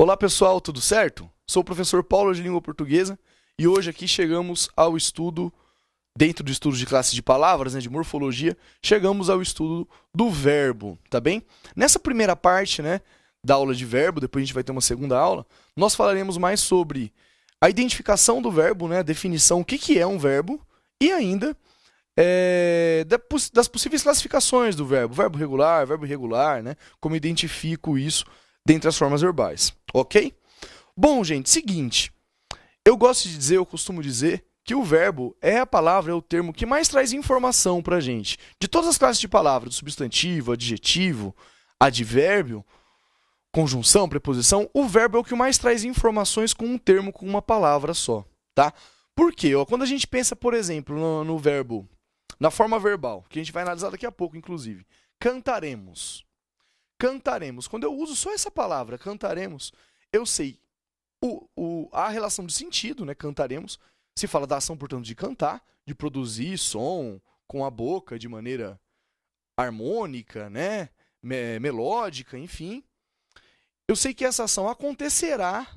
Olá pessoal, tudo certo? Sou o professor Paulo de Língua Portuguesa e hoje aqui chegamos ao estudo, dentro do estudo de classe de palavras, de morfologia, chegamos ao estudo do verbo, tá bem? Nessa primeira parte, da aula de verbo, depois a gente vai ter uma segunda aula, nós falaremos mais sobre a identificação do verbo, a definição, o que é um verbo e ainda das possíveis classificações do verbo regular, verbo irregular, como identifico isso dentre as formas verbais, ok? Bom, gente, seguinte, eu costumo dizer que o verbo é a palavra, é o termo que mais traz informação pra gente. De todas as classes de palavras, substantivo, adjetivo, advérbio, conjunção, preposição, o verbo é o que mais traz informações com um termo, com uma palavra só, tá? Por quê? Quando a gente pensa, por exemplo, no verbo, na forma verbal, que a gente vai analisar daqui a pouco, inclusive, cantaremos. Cantaremos. Quando eu uso só essa palavra, cantaremos, eu sei a relação de sentido, cantaremos. Se fala da ação, portanto, de cantar, de produzir som com a boca de maneira harmônica, melódica, enfim. Eu sei que essa ação acontecerá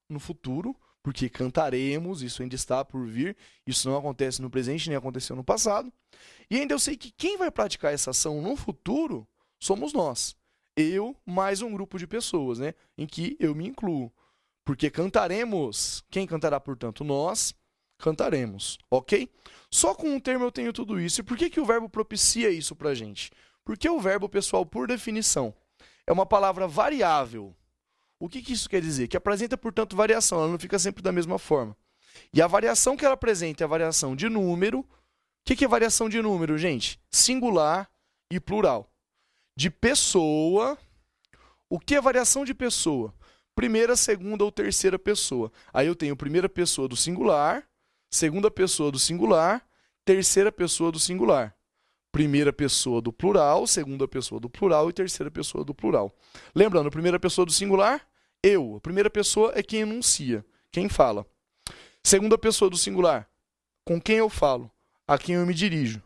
no futuro, porque cantaremos, isso ainda está por vir, isso não acontece no presente, nem aconteceu no passado. E ainda eu sei que quem vai praticar essa ação no futuro somos nós. Eu mais um grupo de pessoas, em que eu me incluo. Porque cantaremos, quem cantará, portanto, nós cantaremos, ok? Só com um termo eu tenho tudo isso. E por que o verbo propicia isso pra gente? Porque o verbo, pessoal, por definição, é uma palavra variável. O que isso quer dizer? Que apresenta, portanto, variação, ela não fica sempre da mesma forma. E a variação que ela apresenta é a variação de número. O que é variação de número, gente? Singular e plural. De pessoa, o que é variação de pessoa? Primeira, segunda ou terceira pessoa. Aí eu tenho primeira pessoa do singular, segunda pessoa do singular, terceira pessoa do singular. Primeira pessoa do plural, segunda pessoa do plural e terceira pessoa do plural. Lembrando, primeira pessoa do singular, eu. A primeira pessoa é quem enuncia, quem fala. Segunda pessoa do singular, com quem eu falo, a quem eu me dirijo.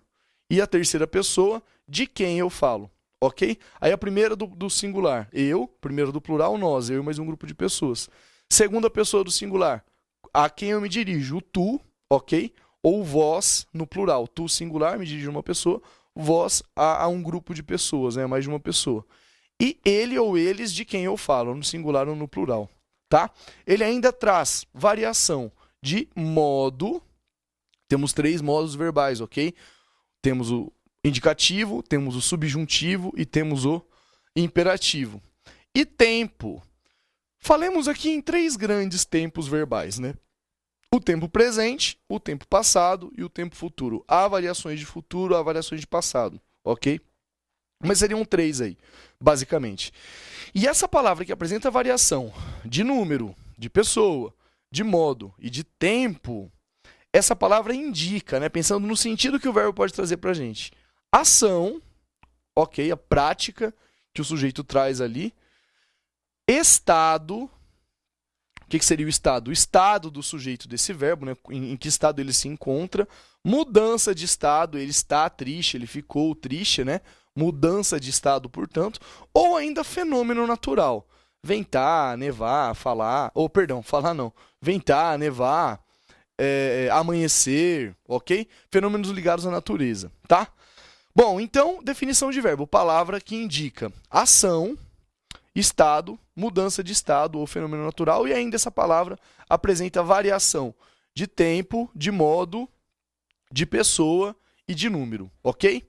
E a terceira pessoa, de quem eu falo. Ok? Aí a primeira do singular, eu. Primeira do plural, nós, eu e mais um grupo de pessoas. Segunda pessoa do singular, a quem eu me dirijo, o tu, ok? Ou vós, no plural. Tu, singular, me dirige a uma pessoa. Vós, a um grupo de pessoas, mais de uma pessoa. E ele ou eles, de quem eu falo, no singular ou no plural, tá? Ele ainda traz variação de modo. Temos 3 modos verbais, ok? Temos o indicativo, temos o subjuntivo e temos o imperativo. E tempo. Falemos aqui em 3 grandes tempos verbais, O tempo presente, o tempo passado e o tempo futuro. Há variações de futuro, há variações de passado, ok? Mas seriam 3 aí, basicamente. E essa palavra que apresenta variação de número, de pessoa, de modo e de tempo, essa palavra indica, pensando no sentido que o verbo pode trazer para a gente. Ação, ok, a prática que o sujeito traz ali. Estado, o que seria o estado? O estado do sujeito desse verbo, em que estado ele se encontra. Mudança de estado, ele está triste, ele ficou triste, Mudança de estado, portanto. Ou ainda fenômeno natural. Ventar, nevar, falar. Falar não. Ventar, nevar, amanhecer, ok? Fenômenos ligados à natureza, tá? Bom, então, definição de verbo. Palavra que indica ação, estado, mudança de estado ou fenômeno natural. E ainda essa palavra apresenta variação de tempo, de modo, de pessoa e de número, ok?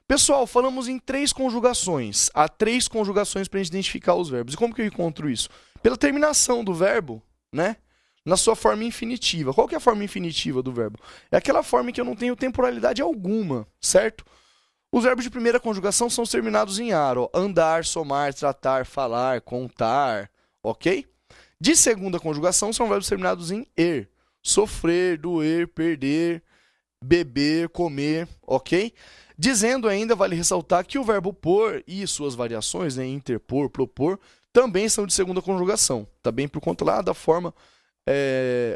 Pessoal, falamos em 3 conjugações. Há 3 conjugações para a gente identificar os verbos. E como que eu encontro isso? Pela terminação do verbo, na sua forma infinitiva. Qual que é a forma infinitiva do verbo? É aquela forma em que eu não tenho temporalidade alguma, certo? Os verbos de primeira conjugação são os terminados em ar, andar, somar, tratar, falar, contar, ok? De segunda conjugação são verbos terminados em er, sofrer, doer, perder, beber, comer, ok? Dizendo ainda, vale ressaltar que o verbo pôr e suas variações, interpor, propor, também são de segunda conjugação, tá bem? Por conta lá da forma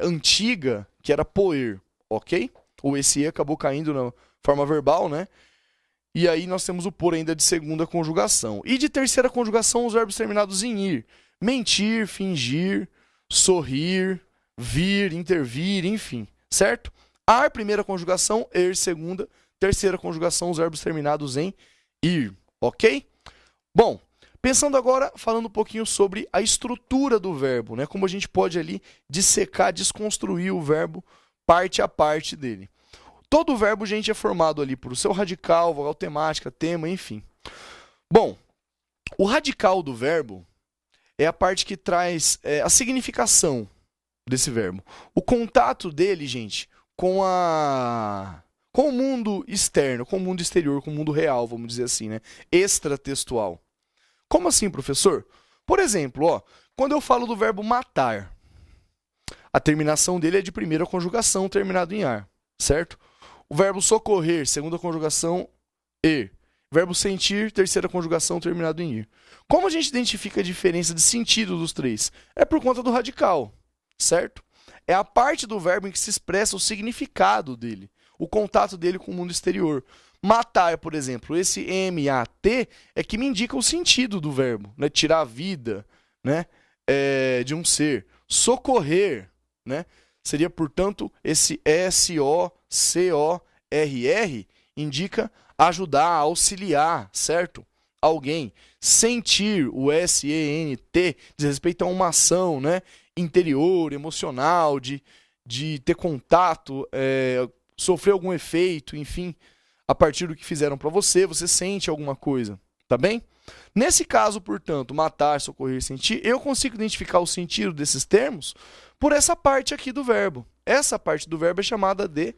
antiga, que era poer, ok? O esse e acabou caindo na forma verbal, E aí nós temos o por ainda de segunda conjugação. E de terceira conjugação, os verbos terminados em ir. mentir, fingir, sorrir, vir, intervir, enfim, certo? Ar, primeira conjugação, er, segunda, terceira conjugação, os verbos terminados em ir, ok? Bom, pensando agora, falando um pouquinho sobre a estrutura do verbo, né? Como a gente pode ali dissecar, desconstruir o verbo parte a parte dele. Todo verbo, gente, é formado ali por o seu radical, vogal temática, tema, enfim. Bom, o radical do verbo é a parte que traz a significação desse verbo. O contato dele, gente, com o mundo externo, com o mundo exterior, com o mundo real, vamos dizer assim, né? Extratextual. Como assim, professor? Por exemplo, ó, quando eu falo do verbo matar, a terminação dele é de primeira conjugação, terminado em ar, certo? O verbo socorrer, segunda conjugação, er. Verbo sentir, terceira conjugação, terminado em ir. Como a gente identifica a diferença de sentido dos três? É por conta do radical, certo? É a parte do verbo em que se expressa o significado dele, o contato dele com o mundo exterior. Matar, por exemplo, esse M-A-T é que me indica o sentido do verbo, né? Tirar a vida, né? De um ser. Socorrer, né? Seria, portanto, esse S-O-C-O-R-R indica ajudar, auxiliar, certo? Alguém. Sentir, o S-E-N-T, diz respeito a uma ação, né? Interior, emocional, de ter contato, sofrer algum efeito, enfim, a partir do que fizeram para você, você sente alguma coisa, tá bem? Nesse caso, portanto, matar, socorrer, sentir, eu consigo identificar o sentido desses termos por essa parte aqui do verbo. Essa parte do verbo é chamada de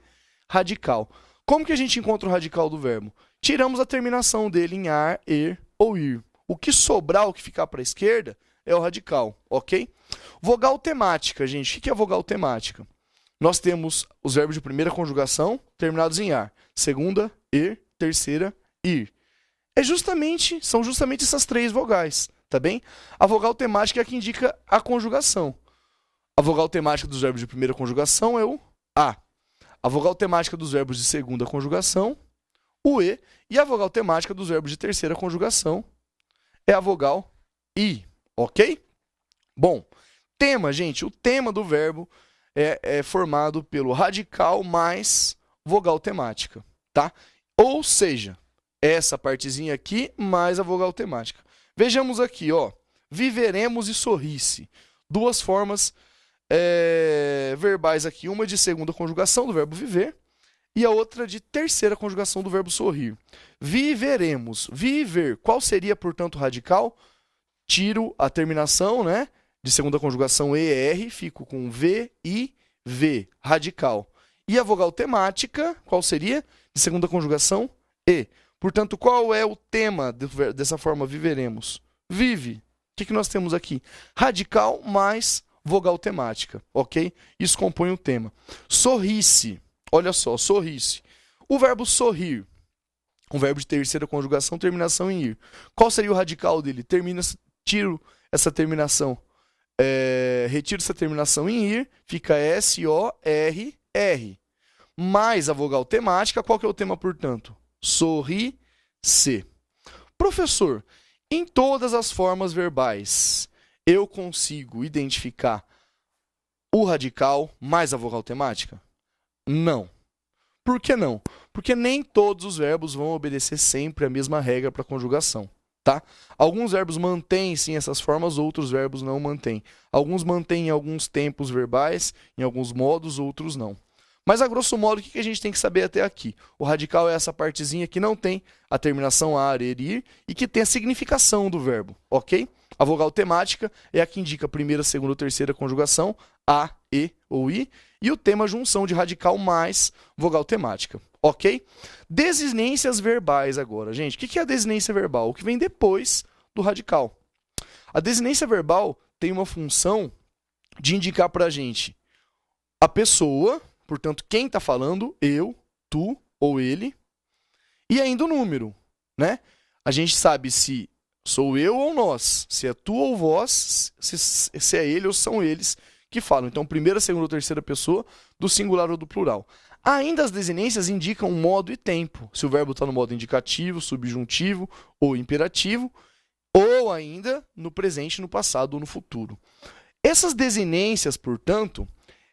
radical. Como que a gente encontra o radical do verbo? Tiramos a terminação dele em ar, er ou ir. O que sobrar, o que ficar para a esquerda, é o radical, ok? Vogal temática, gente. O que é vogal temática? Nós temos os verbos de primeira conjugação terminados em ar. Segunda, er, terceira, ir. São justamente essas três vogais, tá bem? A vogal temática é a que indica a conjugação. A vogal temática dos verbos de primeira conjugação é o a. A vogal temática dos verbos de segunda conjugação, o e. E a vogal temática dos verbos de terceira conjugação é a vogal i, ok? Bom, tema, gente. O tema do verbo é formado pelo radical mais vogal temática, tá? Ou seja, essa partezinha aqui mais a vogal temática. Vejamos aqui, ó. Viveremos e sorri-se. Duas formas verbais aqui. Uma de segunda conjugação do verbo viver e a outra de terceira conjugação do verbo sorrir. Viveremos. Viver. Qual seria, portanto, o radical? Tiro a terminação, né? De segunda conjugação ER, fico com V, I, V, radical. E a vogal temática, qual seria? De segunda conjugação E. Portanto, qual é o tema dessa forma viveremos? Vive. O que nós temos aqui? Radical mais vogal temática, ok? Isso compõe o tema. Sorri-se. Olha só, sorri-se. O verbo sorrir, um verbo de terceira conjugação, terminação em ir. Qual seria o radical dele? Tiro essa terminação. Retiro essa terminação em ir, fica S-O-R-R. Mais a vogal temática, qual que é o tema, portanto? Sorri-se. Professor, em todas as formas verbais, eu consigo identificar o radical mais a vogal temática? Não. Por que não? Porque nem todos os verbos vão obedecer sempre a mesma regra para conjugação. Tá? Alguns verbos mantêm sim essas formas, outros verbos não mantêm. Alguns mantêm em alguns tempos verbais, em alguns modos, outros não. Mas a grosso modo, o que a gente tem que saber até aqui? O radical é essa partezinha que não tem a terminação ar, er, ir e que tem a significação do verbo, ok? A vogal temática é a que indica a primeira, segunda ou terceira conjugação, a, e ou i, e o tema junção de radical mais vogal temática. Ok? Desinências verbais agora. Gente, o que é a desinência verbal? O que vem depois do radical. A desinência verbal tem uma função de indicar para a gente a pessoa, portanto, quem está falando, eu, tu ou ele, e ainda o número, né? A gente sabe se sou eu ou nós, se é tu ou vós, se é ele ou são eles que falam. Então, primeira, segunda ou terceira pessoa do singular ou do plural. Ainda as desinências indicam modo e tempo. Se o verbo está no modo indicativo, subjuntivo ou imperativo, ou ainda no presente, no passado ou no futuro. Essas desinências, portanto,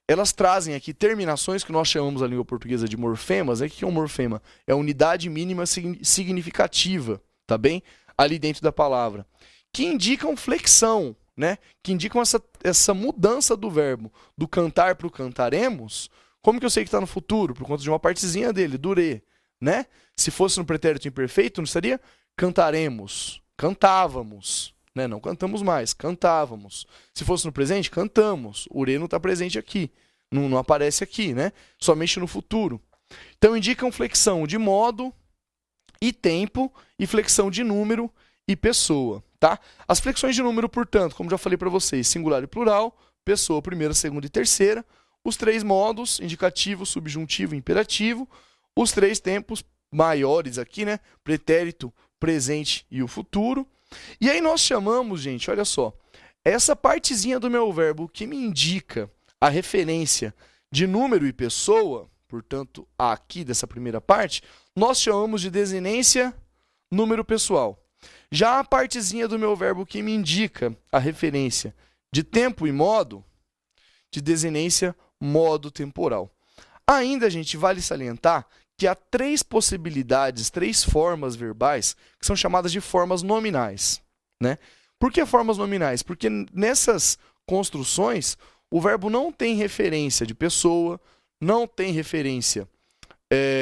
elas trazem aqui terminações que nós chamamos na língua portuguesa de morfemas. O que é um morfema? É a unidade mínima significativa, tá bem? Ali dentro da palavra. Que indicam flexão, né? Que indicam essa mudança do verbo, do cantar para o cantaremos. Como que eu sei que está no futuro? Por conta de uma partezinha dele, do re, né? Se fosse no pretérito imperfeito, não seria cantaremos, cantávamos, né? Não cantamos mais, cantávamos. Se fosse no presente, cantamos. O re não está presente aqui, não aparece aqui, né? Somente no futuro. Então indicam flexão de modo e tempo e flexão de número e pessoa, tá? As flexões de número, portanto, como já falei para vocês, singular e plural, pessoa, primeira, segunda e terceira, os três modos, indicativo, subjuntivo e imperativo, os três tempos maiores aqui, né? Pretérito, presente e o futuro. E aí nós chamamos, gente, olha só, essa partezinha do meu verbo que me indica a referência de número e pessoa, portanto, aqui dessa primeira parte, nós chamamos de desinência número pessoal. Já a partezinha do meu verbo que me indica a referência de tempo e modo, de desinência modo temporal. Ainda, gente, vale salientar que há três possibilidades, três formas verbais, que são chamadas de formas nominais, né? Por que formas nominais? Porque nessas construções, o verbo não tem referência de pessoa, não tem referência,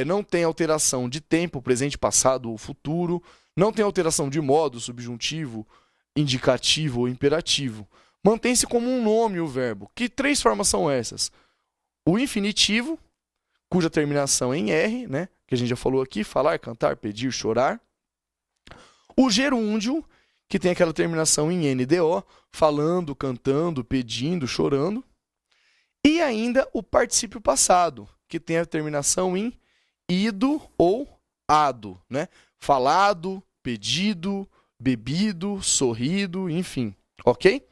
não tem alteração de tempo, presente, passado ou futuro, não tem alteração de modo, subjuntivo, indicativo ou imperativo. Mantém-se como um nome o verbo. Que três formas são essas? O infinitivo, cuja terminação é em R, né? Que a gente já falou aqui, falar, cantar, pedir, chorar. O gerúndio, que tem aquela terminação em NDO, falando, cantando, pedindo, chorando. E ainda o particípio passado, que tem a terminação em ido ou ado, né? Falado, pedido, bebido, sorrido, enfim, ok?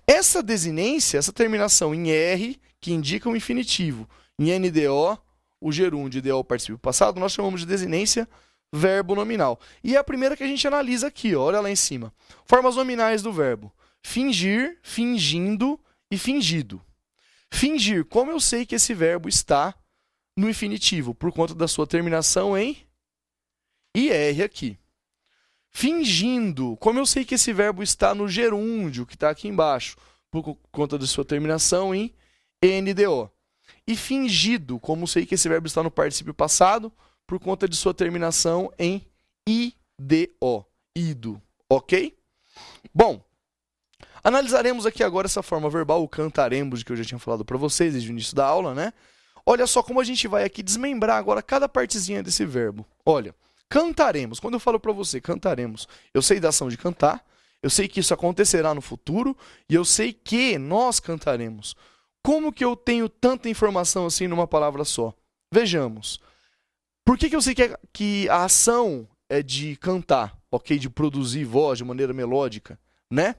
Essa desinência, essa terminação em R, que indica o infinitivo, em NDO, o gerúndio, DO, o particípio passado, nós chamamos de desinência verbo nominal. E é a primeira que a gente analisa aqui, ó, olha lá em cima. Formas nominais do verbo: fingir, fingindo e fingido. Fingir, como eu sei que esse verbo está no infinitivo? Por conta da sua terminação em IR aqui. Fingindo, como eu sei que esse verbo está no gerúndio, que está aqui embaixo? Por conta da sua terminação em NDO. E fingido, como eu sei que esse verbo está no particípio passado? Por conta de sua terminação em IDO. Ido, ok? Bom, analisaremos aqui agora essa forma verbal, o cantaremos, que eu já tinha falado para vocês desde o início da aula, né? Olha só como a gente vai aqui desmembrar agora cada partezinha desse verbo. Olha, cantaremos. Quando eu falo para você, cantaremos, eu sei da ação de cantar, eu sei que isso acontecerá no futuro e eu sei que nós cantaremos. Como que eu tenho tanta informação assim numa palavra só? Vejamos. Por que eu sei que a ação é de cantar, ok? De produzir voz de maneira melódica, né?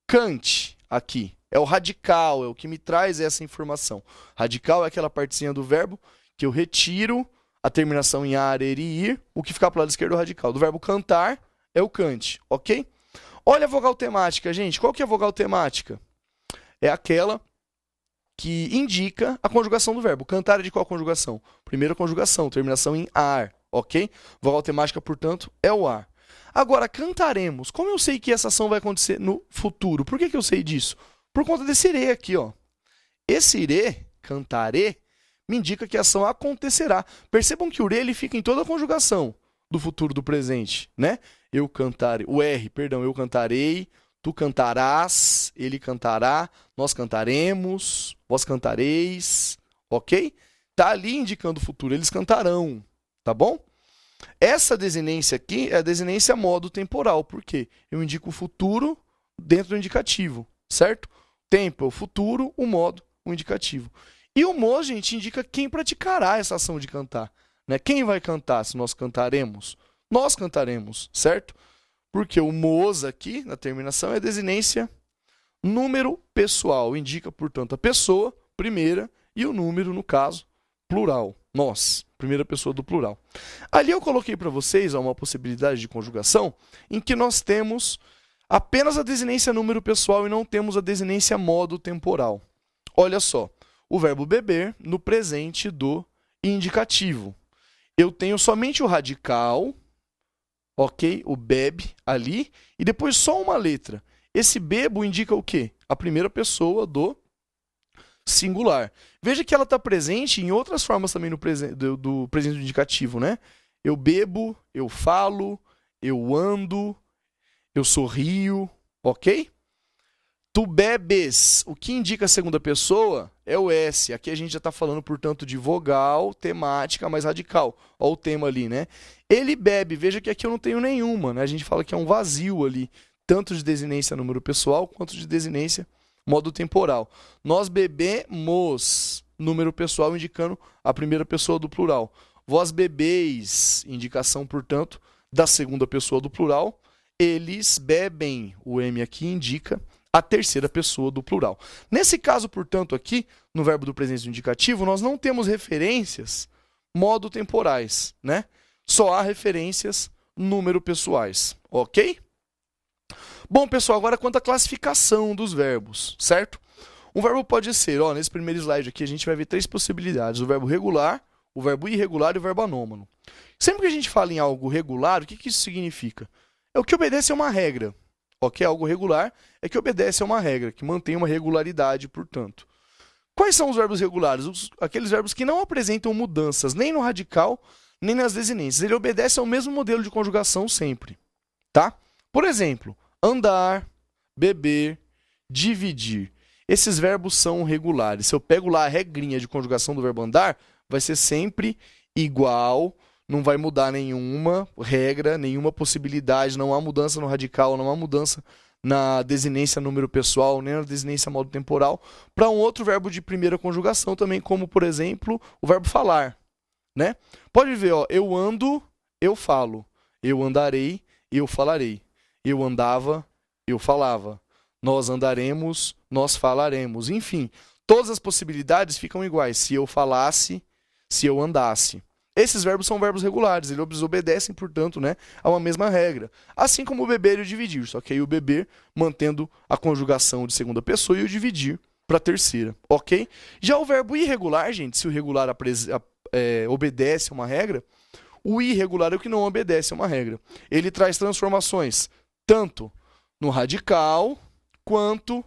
Cante, aqui. É o radical, é o que me traz essa informação. Radical é aquela partezinha do verbo que eu retiro a terminação em ar, er e ir, o que ficar para o lado esquerdo é o radical. Do verbo cantar é o cante, ok? Olha a vogal temática, gente. Qual que é a vogal temática? É aquela que indica a conjugação do verbo. Cantar é de qual conjugação? Primeira conjugação, terminação em ar, ok? Vogal temática, portanto, é o ar. Agora, cantaremos. Como eu sei que essa ação vai acontecer no futuro? Por que eu sei disso? Por conta desse ire aqui, ó. Esse ire, cantaré, me indica que a ação acontecerá. Percebam que o re ele fica em toda a conjugação do futuro do presente, né? Eu cantarei, o R, perdão, eu cantarei, tu cantarás, ele cantará, nós cantaremos, vós cantareis, ok? Tá ali indicando o futuro, eles cantarão, tá bom? Essa desinência aqui é a desinência modo temporal, por quê? Eu indico o futuro dentro do indicativo, certo? Tempo é o futuro, o modo, o indicativo. E o mo, gente, indica quem praticará essa ação de cantar, né? Quem vai cantar se nós cantaremos? Nós cantaremos, certo? Porque o mos aqui, na terminação, é desinência número pessoal. Indica, portanto, a pessoa, primeira, e o número, no caso, plural. Nós, primeira pessoa do plural. Ali eu coloquei para vocês uma possibilidade de conjugação em que nós temos apenas a desinência número pessoal e não temos a desinência modo temporal. Olha só, o verbo beber no presente do indicativo. Eu tenho somente o radical, ok? O bebe ali, e depois só uma letra. Esse bebo indica o quê? A primeira pessoa do singular. Veja que ela está presente em outras formas também no do presente do indicativo, né? Eu bebo, eu falo, eu ando, eu sorrio, ok? Tu bebes. O que indica a segunda pessoa é o S. Aqui a gente já está falando, portanto, de vogal, temática, mais radical. Olha o tema ali, né? Ele bebe. Veja que aqui eu não tenho nenhuma, né? A gente fala que é um vazio ali, tanto de desinência número pessoal, quanto de desinência modo temporal. Nós bebemos, número pessoal indicando a primeira pessoa do plural. Vós bebeis, indicação, portanto, da segunda pessoa do plural. Eles bebem, o M aqui indica a terceira pessoa do plural. Nesse caso, portanto, aqui, no verbo do presente do indicativo, nós não temos referências modo temporais, né? Só há referências número pessoais, ok? Bom, pessoal, agora quanto à classificação dos verbos, certo? Um verbo pode ser, ó, nesse primeiro slide aqui a gente vai ver 3 possibilidades: o verbo regular, o verbo irregular e o verbo anômalo. Sempre que a gente fala em algo regular, o que isso significa? É o que obedece a uma regra. Ok? Algo regular é que obedece a uma regra, que mantém uma regularidade, portanto. Quais são os verbos regulares? Aqueles verbos que não apresentam mudanças nem no radical, nem nas desinências. Ele obedece ao mesmo modelo de conjugação sempre. Tá? Por exemplo, andar, beber, dividir. Esses verbos são regulares. Se eu pego lá a regrinha de conjugação do verbo andar, vai ser sempre igual. Não vai mudar nenhuma regra, nenhuma possibilidade, não há mudança no radical, não há mudança na desinência número pessoal, nem na desinência modo temporal, para um outro verbo de primeira conjugação também, como, por exemplo, o verbo falar, né? Pode ver, ó, eu ando, eu falo, eu andarei, eu falarei, eu andava, eu falava, nós andaremos, nós falaremos, enfim, todas as possibilidades ficam iguais, se eu falasse, se eu andasse. Esses verbos são verbos regulares, eles obedecem, portanto, né, a uma mesma regra. Assim como o beber e o dividir, só que aí o beber mantendo a conjugação de segunda pessoa e o dividir para terceira, ok? Já o verbo irregular, gente, se o regular obedece a uma regra, o irregular é o que não obedece a uma regra. Ele traz transformações tanto no radical quanto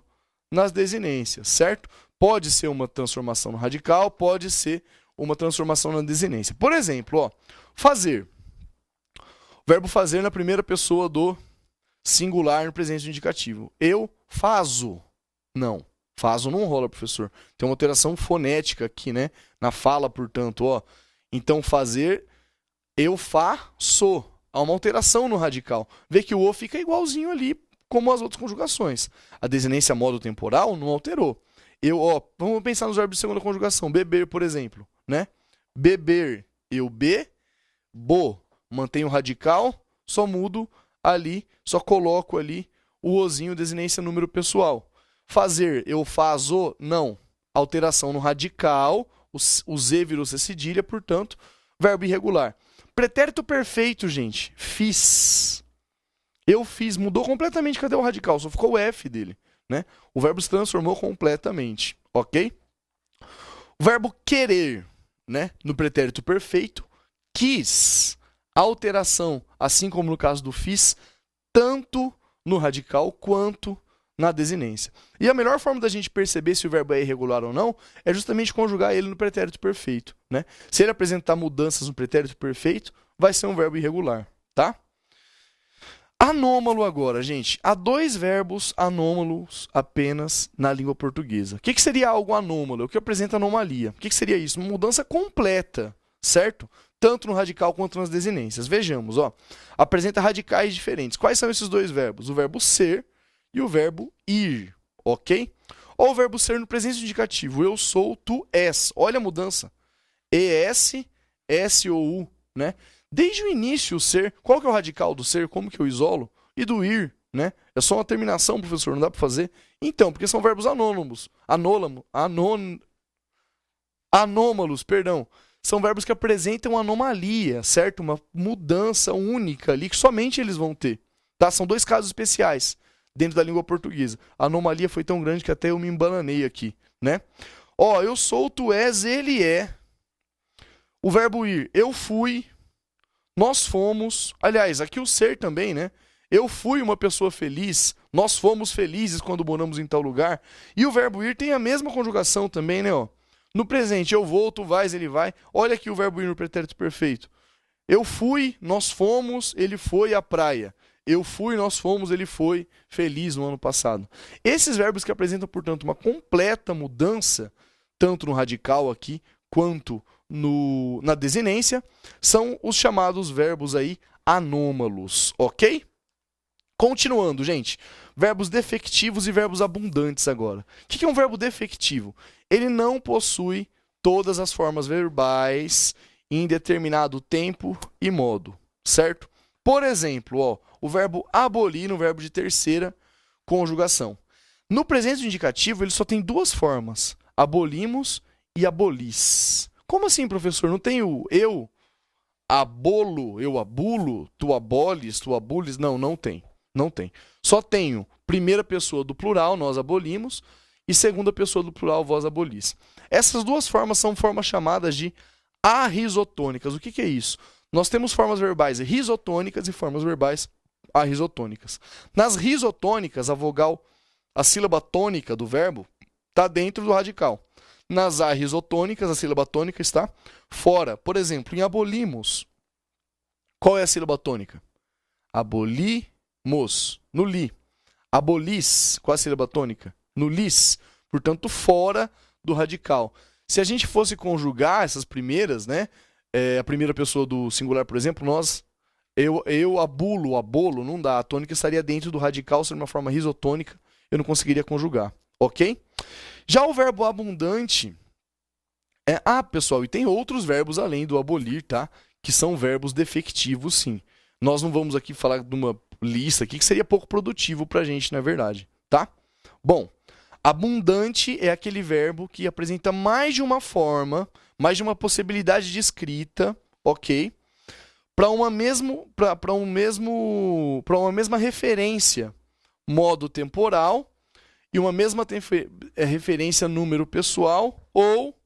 nas desinências, certo? Pode ser uma transformação no radical, pode ser uma transformação na desinência. Por exemplo, ó, fazer. O verbo fazer na primeira pessoa do singular no presente do indicativo. Eu faço. Não. Faço não rola, professor. Tem uma alteração fonética aqui, né? Na fala, portanto, ó. Então, fazer, eu faço. Há uma alteração no radical. Vê que o o fica igualzinho ali, como as outras conjugações. A desinência modo temporal não alterou. Vamos pensar nos verbos de segunda conjugação. Beber, por exemplo, né? Beber, eu bebo. Mantenho o radical, só mudo ali, só coloco ali o ozinho, desinência número pessoal. Fazer, eu faço, não. Alteração no radical, o Z virou C cedilha, portanto, verbo irregular. Pretérito perfeito, gente. Fiz. Eu fiz, mudou completamente, cadê o radical? Só ficou o F dele. Né? O verbo se transformou completamente, ok? O verbo querer, né? No pretérito perfeito, quis, alteração, assim como no caso do fiz, tanto no radical quanto na desinência. E a melhor forma da gente perceber se o verbo é irregular ou não é justamente conjugar ele no pretérito perfeito, né? Se ele apresentar mudanças no pretérito perfeito, vai ser um verbo irregular, tá? Anômalo agora, gente. Há 2 verbos anômalos apenas na língua portuguesa. O que seria algo anômalo? É o que apresenta anomalia. O que seria isso? Uma mudança completa, certo? Tanto no radical quanto nas desinências. Vejamos, ó. Apresenta radicais diferentes. Quais são esses 2 verbos? O verbo ser e o verbo ir, ok? Ou o verbo ser no presente indicativo. Eu sou, tu és. Olha a mudança. ES, S ou U, né? Desde o início, o ser, qual que é o radical do ser? Como que eu isolo? E do ir, né? É só uma terminação, professor, não dá para fazer? Então, porque são verbos anômalos. Anômalos, perdão. são verbos que apresentam anomalia, certo? Uma mudança única ali que somente eles vão ter, tá? São dois casos especiais dentro da língua portuguesa. A anomalia foi tão grande que até eu me embananei aqui, né? Ó, eu sou, tu és, ele é. O verbo ir, eu fui, nós fomos. Aliás, aqui o ser também, né? Eu fui uma pessoa feliz, nós fomos felizes quando moramos em tal lugar. E o verbo ir tem a mesma conjugação também, né? Ó. No presente, eu vou, tu vais, ele vai. Olha aqui o verbo ir no pretérito perfeito. Eu fui, nós fomos, ele foi à praia. Eu fui, nós fomos, ele foi feliz no ano passado. Esses verbos que apresentam, portanto, uma completa mudança, tanto no radical aqui, quanto na desinência, são os chamados verbos aí anômalos, ok? Continuando, gente. Verbos defectivos e verbos abundantes agora. O que é um verbo defectivo? Ele não possui todas as formas verbais em determinado tempo e modo, certo? Por exemplo, ó, o verbo abolir no verbo de terceira conjugação. No presente indicativo, ele só tem duas formas. Abolimos e abolis. Como assim, professor? Não tem o eu abolo, eu abulo, tu aboles, tu abules? Não, não tem. Não tem. Só tenho primeira pessoa do plural, nós abolimos, e segunda pessoa do plural, vós abolis. Essas duas formas são formas chamadas de arrisotônicas. O que é isso? Nós temos formas verbais risotônicas e formas verbais arrisotônicas. Nas risotônicas, a vogal, a sílaba tônica do verbo está dentro do radical. Nas arrisotônicas, a sílaba tônica está fora. Por exemplo, em abolimos, qual é a sílaba tônica? Abolimos, no li. Abolis, qual é a sílaba tônica? No lis, portanto, fora do radical. Se a gente fosse conjugar essas primeiras, né? A primeira pessoa do singular, por exemplo, eu abulo, abolo, não dá. A tônica estaria dentro do radical, seria uma forma risotônica, eu não conseguiria conjugar, ok? Já o verbo abundante pessoal, e tem outros verbos além do abolir, tá? Que são verbos defectivos, sim. Nós não vamos aqui falar de uma lista aqui que seria pouco produtivo pra gente, na verdade, tá? Bom, abundante é aquele verbo que apresenta mais de uma forma, mais de uma possibilidade de escrita, ok? Para uma mesma referência, modo temporal, e uma mesma referência número pessoal ou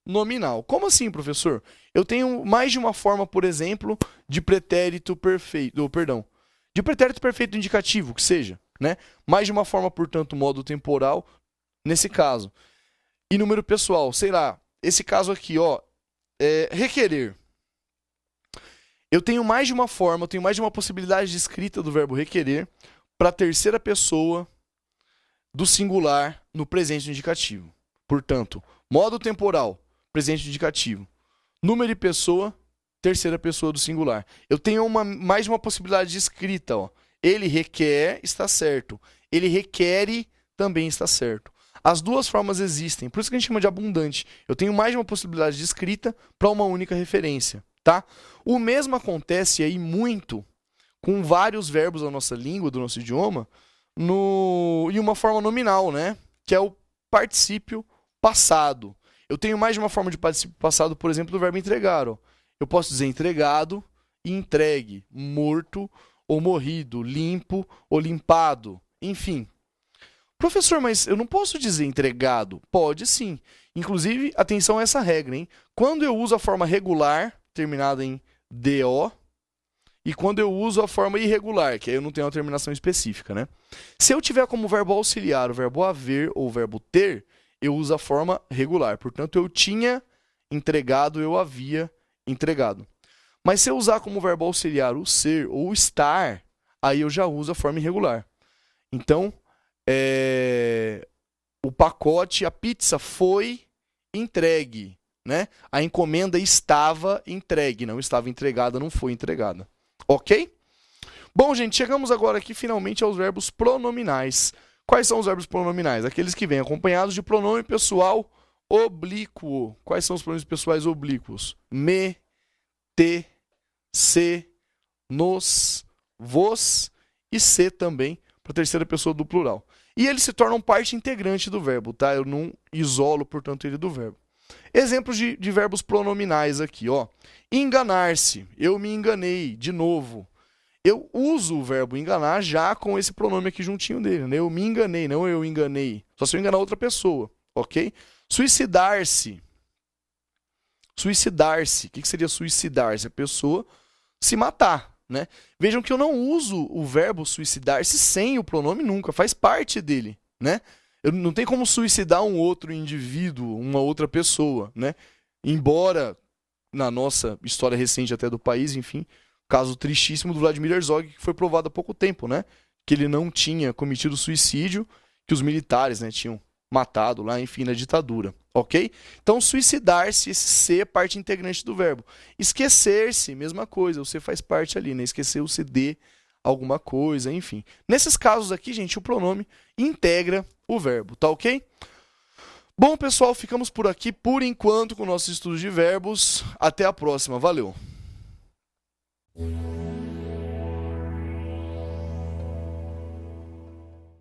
nominal. Como assim, professor? Eu tenho mais de uma forma, por exemplo, de pretérito perfeito, de pretérito perfeito indicativo, que seja, né? Mais de uma forma, portanto, modo temporal, nesse caso. E número pessoal, sei lá, esse caso aqui, ó, requerer. Eu tenho mais de uma forma, eu tenho mais de uma possibilidade de escrita do verbo requerer para a terceira pessoa do singular no presente indicativo. Portanto, modo temporal, presente indicativo. Número e pessoa, terceira pessoa do singular. Eu tenho mais de uma possibilidade de escrita. Ó. Ele requer, está certo. Ele requer, também está certo. As duas formas existem, por isso que a gente chama de abundante. Eu tenho mais de uma possibilidade de escrita para uma única referência. Tá? O mesmo acontece aí muito com vários verbos da nossa língua, do nosso idioma, em uma forma nominal, né? Que é o particípio passado. Eu tenho mais de uma forma de particípio passado, por exemplo, do verbo entregar. Ó. Eu posso dizer entregado e entregue, morto ou morrido, limpo ou limpado, enfim. Professor, mas eu não posso dizer entregado? Pode sim. Inclusive, atenção a essa regra, hein? Quando eu uso a forma regular, terminada em DO, e quando eu uso a forma irregular, que aí eu não tenho uma terminação específica, né? Se eu tiver como verbo auxiliar o verbo haver ou o verbo ter, eu uso a forma regular. Portanto, eu tinha entregado, eu havia entregado. Mas se eu usar como verbo auxiliar o ser ou o estar, aí eu já uso a forma irregular. Então, o pacote, a pizza foi entregue, né? A encomenda estava entregue, não estava entregada, não foi entregada. Ok? Bom, gente, chegamos agora aqui finalmente aos verbos pronominais. Quais são os verbos pronominais? Aqueles que vêm acompanhados de pronome pessoal oblíquo. Quais são os pronomes pessoais oblíquos? Me, te, se, nos, vos e se também, para a terceira pessoa do plural. E eles se tornam parte integrante do verbo, tá? Eu não isolo, portanto, ele do verbo. Exemplos de verbos pronominais aqui, ó. Enganar-se, eu me enganei, de novo. Eu uso o verbo enganar já com esse pronome aqui juntinho dele, né? Eu me enganei, não eu enganei. Só se eu enganar outra pessoa, ok? Suicidar-se. Suicidar-se. O que seria suicidar-se? A pessoa se matar, né? Vejam que eu não uso o verbo suicidar-se sem o pronome nunca, faz parte dele, né? Eu não tem como suicidar um outro indivíduo, uma outra pessoa, né? Embora na nossa história recente até do país, enfim, caso tristíssimo do Vladimir Herzog, que foi provado há pouco tempo, né? Que ele não tinha cometido suicídio, que os militares, né, tinham matado lá, enfim, na ditadura, ok? Então, suicidar-se, esse ser é parte integrante do verbo. Esquecer-se, mesma coisa, o ser faz parte ali, né? Esquecer o se de alguma coisa, enfim. Nesses casos aqui, gente, o pronome integra o verbo, tá ok? Bom, pessoal, ficamos por aqui por enquanto com nossos estudos de verbos. Até a próxima, valeu!